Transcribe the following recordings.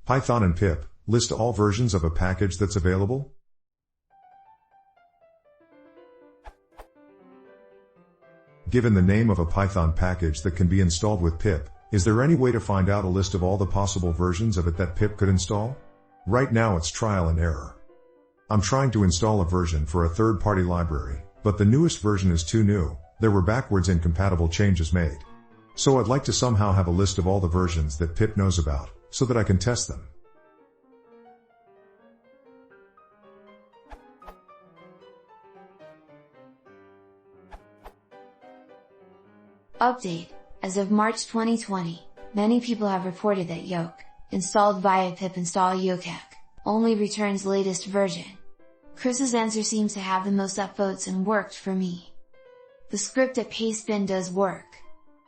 Python and pip, list all versions of a package that's available. Given the name of a Python package that can be installed with pip, is there any way to find out a list of all the possible versions of it that pip could install? Right now it's trial and error. I'm trying to install a version for a third-party library, but the newest version is too new. There were backwards incompatible changes made. So I'd like to somehow have a list of all the versions that pip knows about, so that I can test them. Update. As of March 2020, many people have reported that yoke, installed via pip install yokek, only returns latest version. Chris's answer seems to have the most upvotes and worked for me. The script at pastebin does work.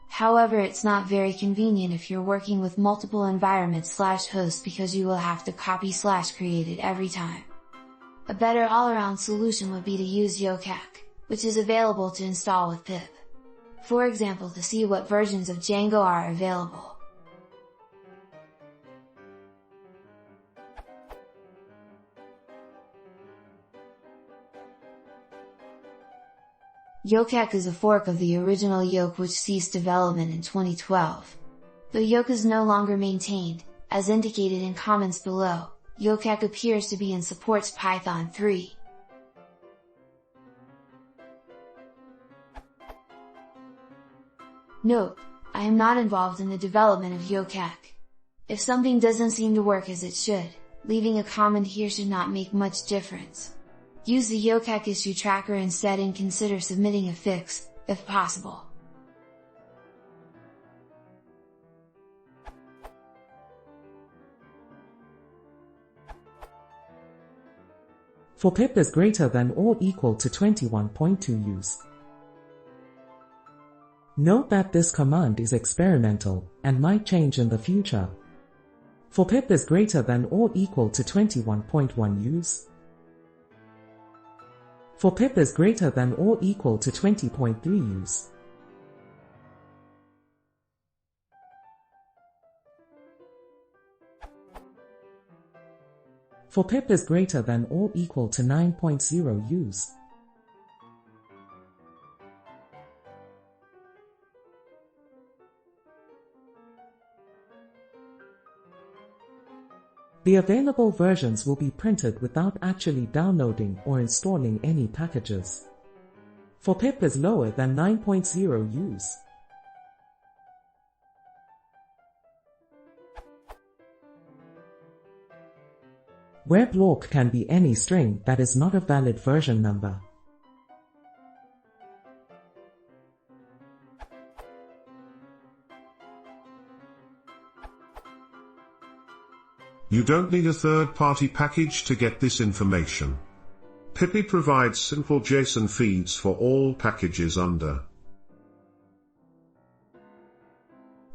However, it's not very convenient if you're working with multiple environments/hosts because you will have to copy/create it every time. A better all-around solution would be to use yokek, which is available to install with pip. For example, to see what versions of Django are available. Yokek is a fork of the original yoke which ceased development in 2012. Though yoke is no longer maintained, as indicated in comments below, yokek appears to be and supports Python 3. Note: I am not involved in the development of yokek. If something doesn't seem to work as it should, leaving a comment here should not make much difference. Use the yokek issue tracker instead and consider submitting a fix, if possible. For pip is greater than or equal to 21.2 use. Note that this command is experimental, and might change in the future. For pip is greater than or equal to 21.1 use. For pip is greater than or equal to 20.3 use. For pip is greater than or equal to 9.0 use. The available versions will be printed without actually downloading or installing any packages. For pip is lower than 9.0 use. Where block can be any string that is not a valid version number. You don't need a third-party package to get this information. Pip provides simple JSON feeds for all packages under.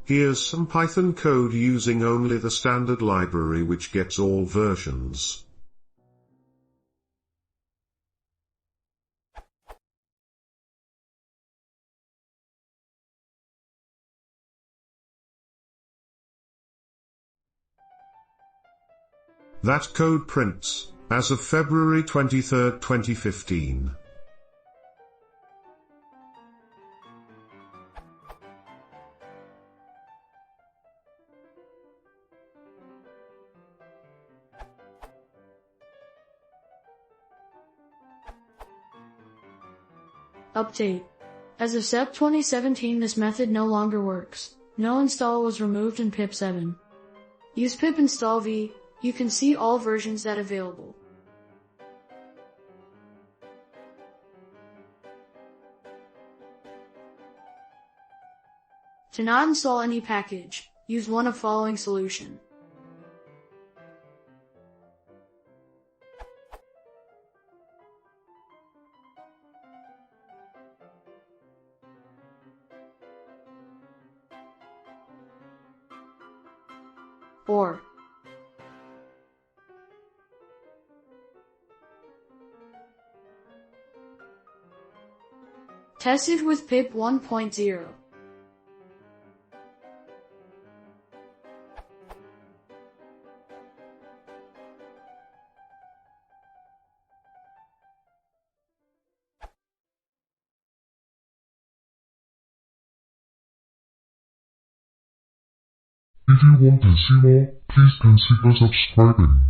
Here's some Python code using only the standard library which gets all versions. That code prints, as of February 23, 2015. Update. As of Sep 2017, this method no longer works. No install was removed in pip 7. Use pip install v. You can see all versions that available. To not install any package, use one of following solution. Or test it with pip 1.0. If you want to see more, please consider subscribing.